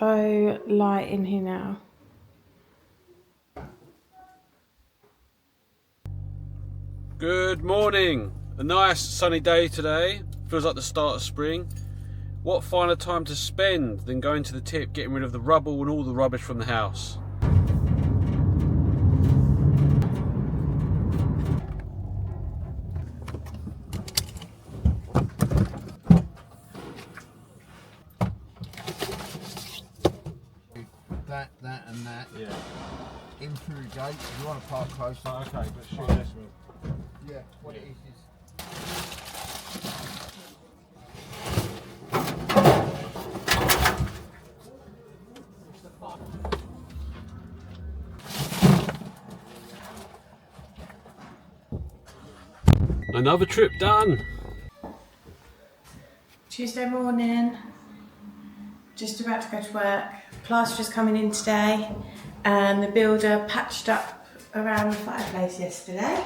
so light in here now. Good morning. A nice sunny day today. Feels like the start of spring. What finer time to spend than going to the tip, getting rid of the rubble and all the rubbish from the house. That and that. Yeah. In through the gate. You want to park close. Oh, okay, but shoot this one. Yeah. What it is. Another trip done. Tuesday morning, just about to go to work. Plaster's coming in today, and the builder patched up around the fireplace yesterday.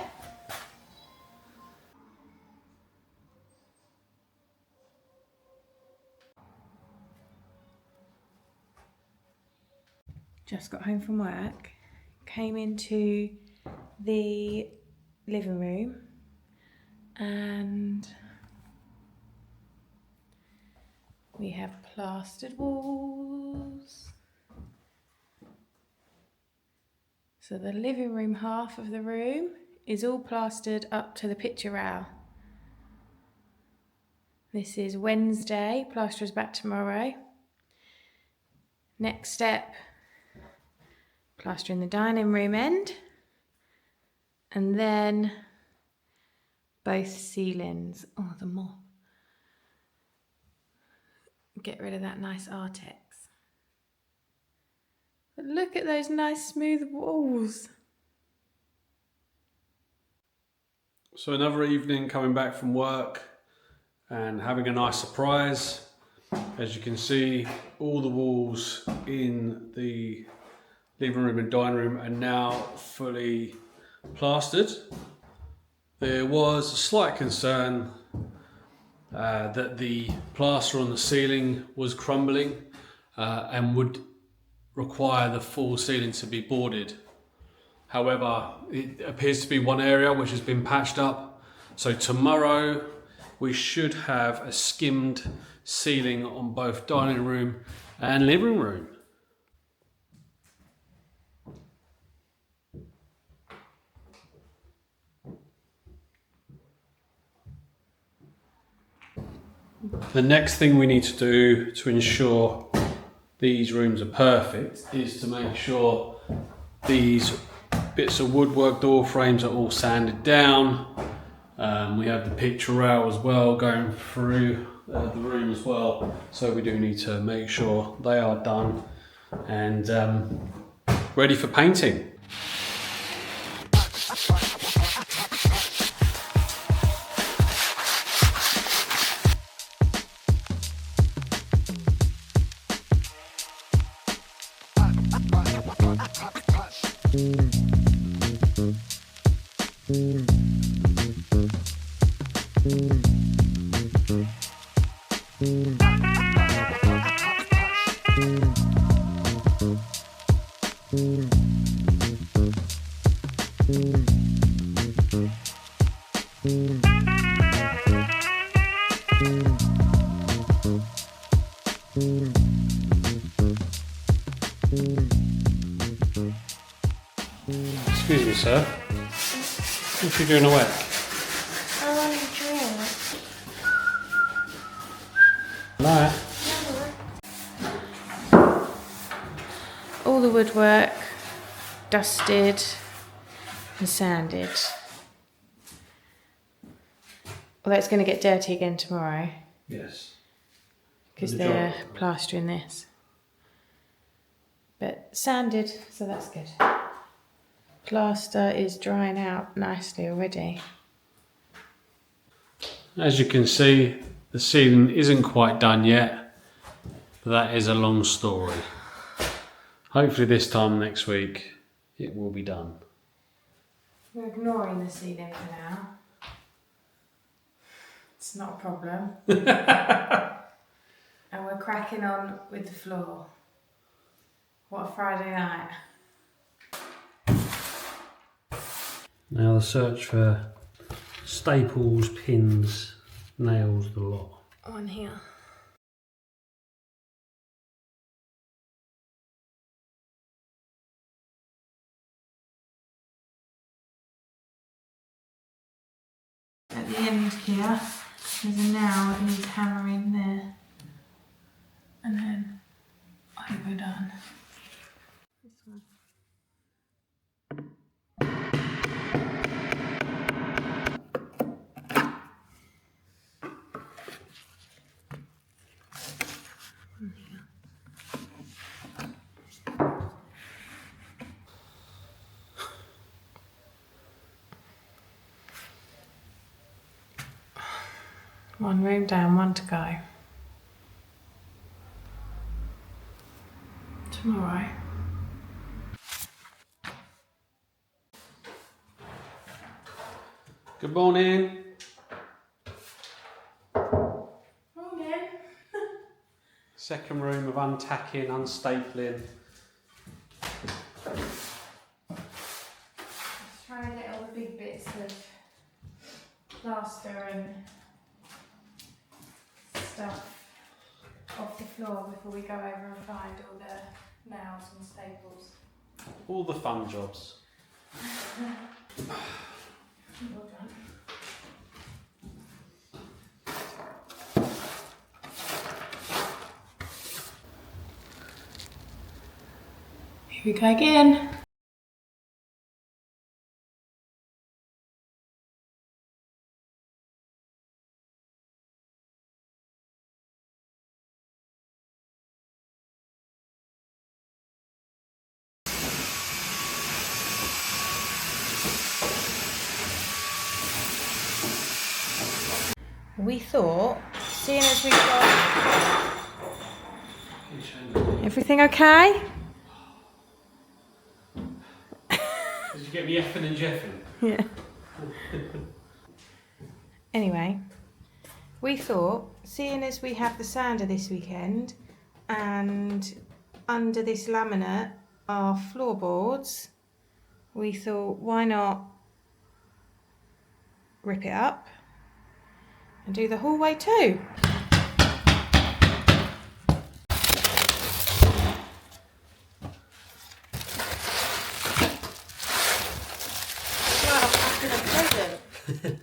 Just got home from work, came into the living room, and we have plastered walls. So the living room half of the room is all plastered up to the picture rail. This is Wednesday, plaster is back tomorrow. Next step, plastering the dining room end, and then both ceilings. Oh, the more. Get rid of that nice Artex. But look at those nice smooth walls. So another evening coming back from work and having a nice surprise. As you can see, all the walls in the living room and dining room are now fully plastered. There was a slight concern that the plaster on the ceiling was crumbling and would require the full ceiling to be boarded. However, it appears to be one area which has been patched up. So tomorrow we should have a skimmed ceiling on both dining room and living room. The next thing we need to do to ensure these rooms are perfect is to make sure these bits of woodwork door frames are all sanded down. We have the picture rail as well going through the room as well, so we do need to make sure they are done and ready for painting. Excuse me, sir. What are you doing awake? I want a drink. No. All the woodwork dusted and sanded. Although it's going to get dirty again tomorrow Yes. because they're plastering this. But sanded, so that's good. Plaster is drying out nicely already. As you can see, the ceiling isn't quite done yet, but that is a long story. Hopefully this time next week it will be done. We're ignoring the ceiling for now. It's not a problem. And we're cracking on with the floor. What a Friday night. Now the search for staples, pins, nails, the lot. On here. At the end here, there's a nail that needs hammering there. And then I think we're done. This one. One room down, one to go. Tomorrow. Good morning. Morning. Second room of untacking, unstapling. Let's try and get all the big bits of plaster and stuff off the floor before we go over and find all the nails and staples. All the fun jobs. Well done. Here we go again. We thought, seeing as we've got everything okay? Did you get me effing and jeffing? Yeah. Anyway, we thought, seeing as we have the sander this weekend and under this laminate are floorboards, we thought why not rip it up and do the hallway too. Well, packing a present.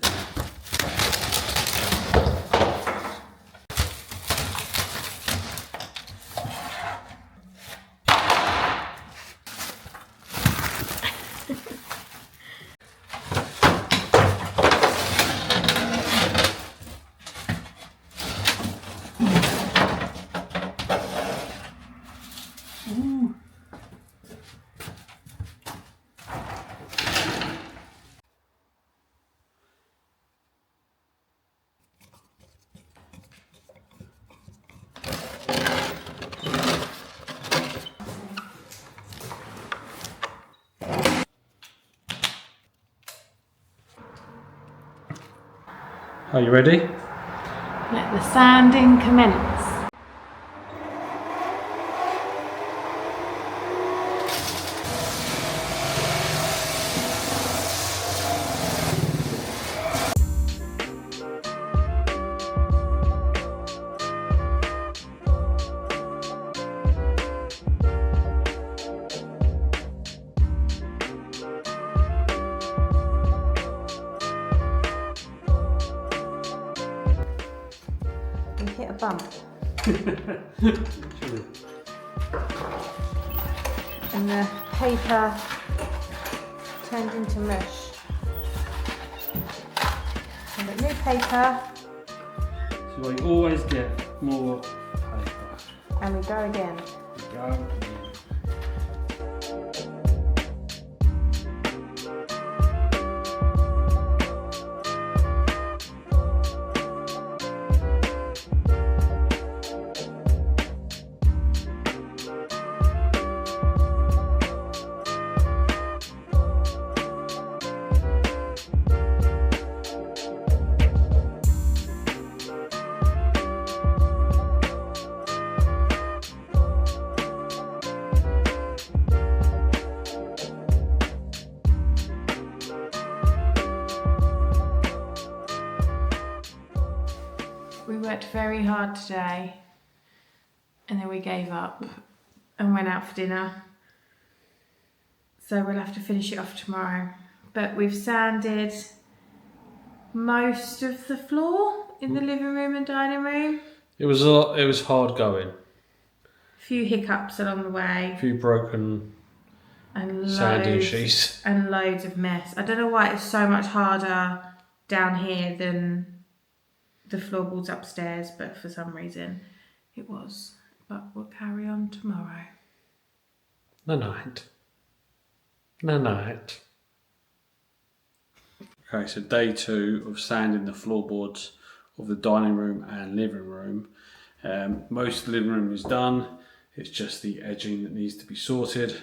Are you ready? Let the sanding commence. We hit a bump. And the paper turned into mush. So the new paper, So you always get more paper. and we go again. Go. We worked very hard today and then we gave up and went out for dinner. So we'll have to finish it off tomorrow. But we've sanded most of the floor in the living room and dining room. It was hard going. A few hiccups along the way. A few broken and sanding sheets. And loads of mess. I don't know why it's so much harder down here than the floorboards upstairs, but for some reason it was. But we'll carry on tomorrow. Night. Night. Okay, so day 2 of sanding the floorboards of the dining room and living room. Most of the living room is done. It's just the edging that needs to be sorted.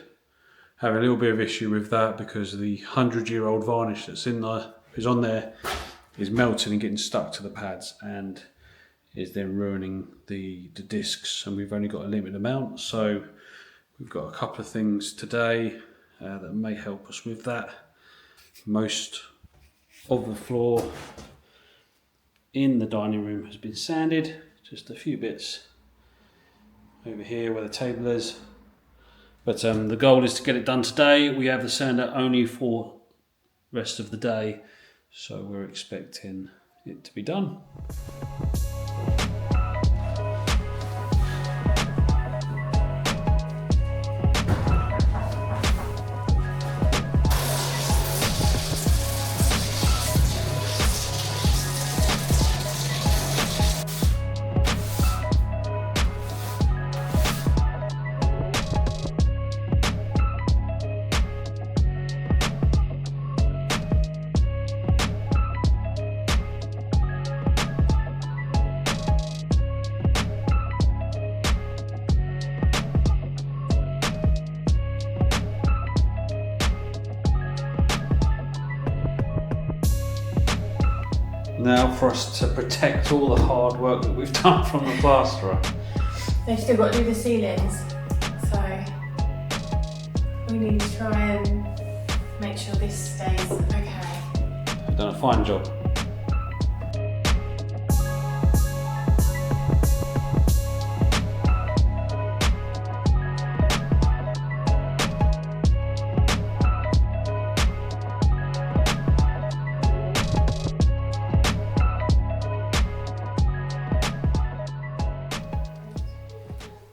Have a little bit of issue with that because the 100-year-old varnish that's on there is melting and getting stuck to the pads and is then ruining the discs, and we've only got a limited amount, so we've got a couple of things today that may help us with that. Most of the floor in the dining room has been sanded, just a few bits over here where the table is. But the goal is to get it done today. We have the sander only for the rest of the day, so we're expecting it to be done. Now for us to protect all the hard work that we've done from the plasterer. They've still got to do the ceilings, so we need to try and make sure this stays okay. You've done a fine job.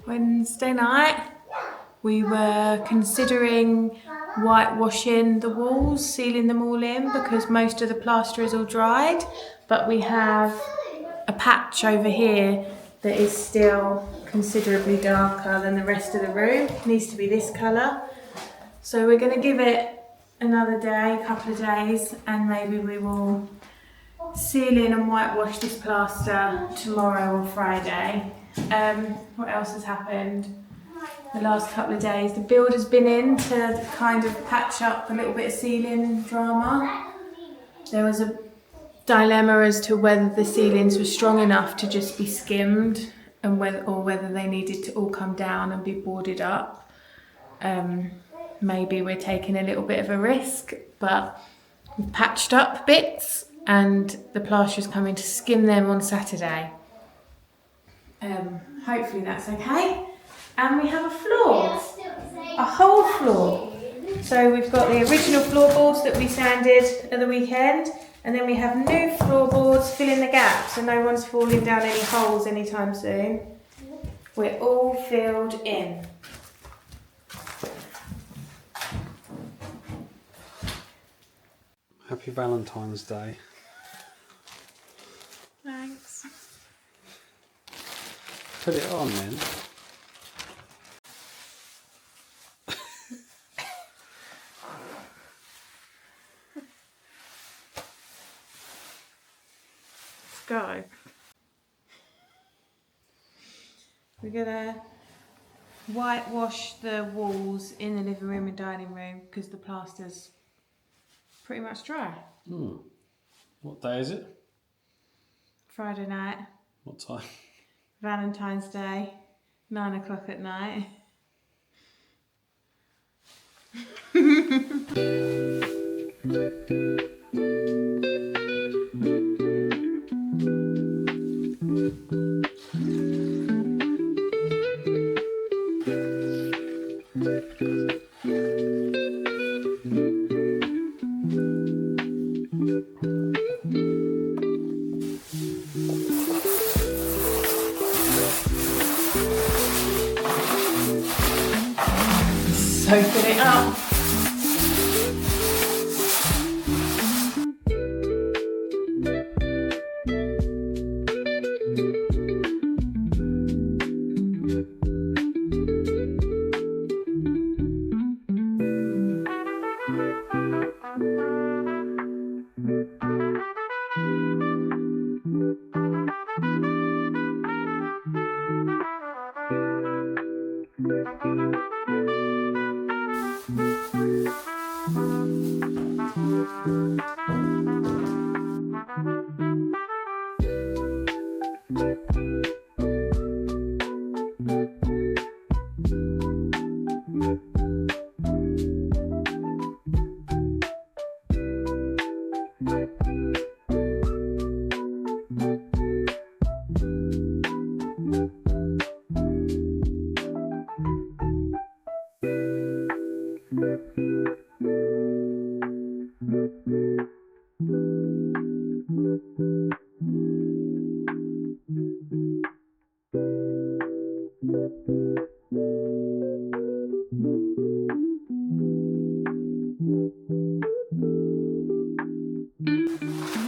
Wednesday night we were considering whitewashing the walls, sealing them all in because most of the plaster is all dried, but we have a patch over here that is still considerably darker than the rest of the room. It needs to be this colour, so we're going to give it another day, a couple of days, and maybe we will seal in and whitewash this plaster tomorrow or Friday. What else has happened the last couple of days? The builder's been in to kind of patch up a little bit of ceiling drama. There was a dilemma as to whether the ceilings were strong enough to just be skimmed and whether they needed to all come down and be boarded up. Maybe we're taking a little bit of a risk, but we've patched up bits and the plasterer's coming to skim them on Saturday. Hopefully that's okay. And we have a floor, a whole floor. So we've got the original floorboards that we sanded at the weekend, and then we have new floorboards filling the gaps, so no one's falling down any holes anytime soon. We're all filled in. Happy Valentine's Day. Thanks. Put it on then. Let's go. We're gonna whitewash the walls in the living room and dining room because the plaster's pretty much dry. What day is it? Friday night. What time? Valentine's Day, 9 o'clock at night. Soaking it up.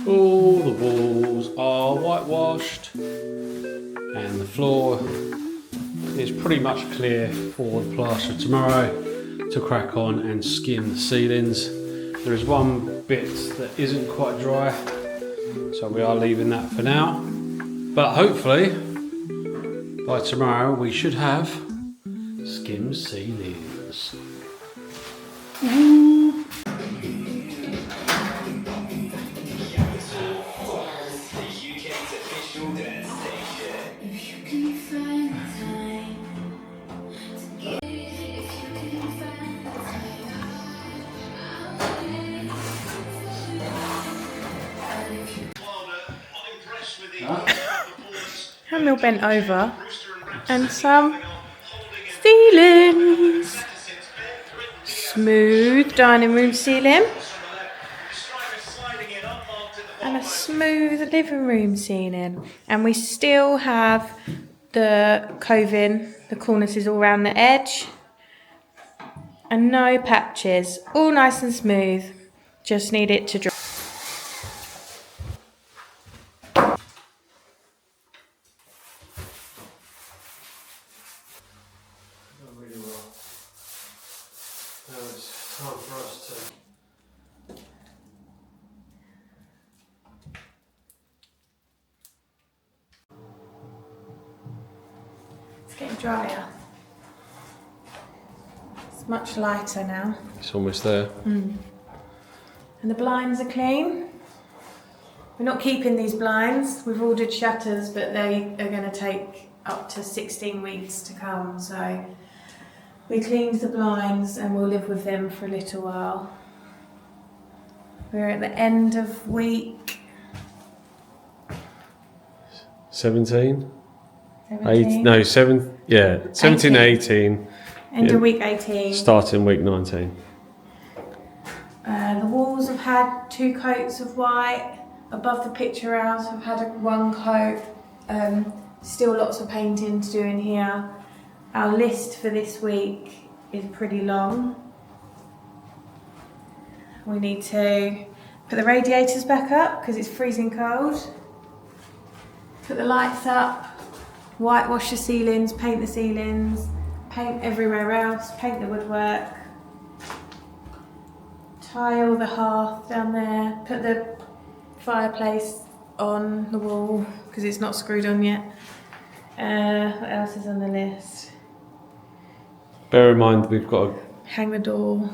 All the walls are whitewashed and the floor is pretty much clear for the plaster tomorrow to crack on and skim the ceilings. There is one bit that isn't quite dry, so we are leaving that for now. But hopefully by tomorrow we should have skim ceilings. Hamill bent over and some ceilings. Smooth dining room ceiling and a smooth living room ceiling. And we still have the coving, the cornices all around the edge, and no patches. All nice and smooth. Just need it to dry. Really well. Now it's time for us to It's getting drier. It's much lighter now. It's almost there. And the blinds are clean. We're not keeping these blinds. We've ordered shutters, but they are going to take up to 16 weeks to come. So we cleaned the blinds and we'll live with them for a little while. We're at the end of week 17? 17. No, 7. Yeah, 17, 18. End Yeah. of week 18. Starting week 19. The walls have had 2 coats of white. Above the picture house, I've had 1 coat. Still lots of painting to do in here. Our list for this week is pretty long. We need to put the radiators back up because it's freezing cold. Put the lights up, whitewash the ceilings, paint the ceilings, paint everywhere else, paint the woodwork, tile the hearth down there, put the fireplace on the wall because it's not screwed on yet. What else is on the list? Bear in mind we've got Hang the door.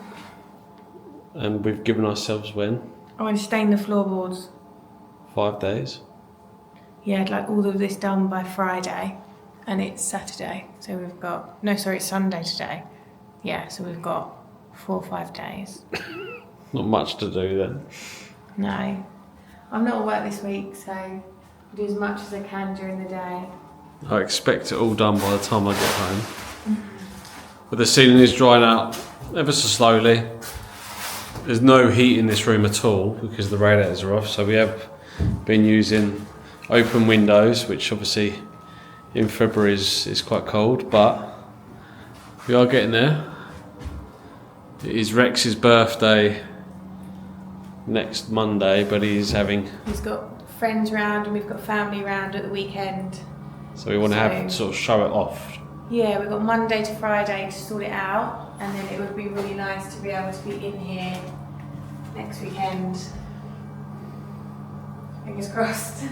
and we've given ourselves when? I want to stain the floorboards. 5 days. Yeah, I'd like all of this done by Friday, and it's Saturday, so we've got, no sorry, it's Sunday today. Yeah, so we've got 4 or 5 days. Not much to do then. No, I'm not at work this week, so I'll do as much as I can during the day. I expect it all done by the time I get home. But the ceiling is drying out ever so slowly. there's no heat in this room at all because the radiators are off. So we have been using open windows, which obviously in February is quite cold, but we are getting there. It is Rex's birthday next Monday, but he's got friends round and we've got family round at the weekend. so we want to have sort of show it off. Yeah, we've got Monday to Friday to sort it out, and then it would be really nice to be able to be in here next weekend. Fingers crossed.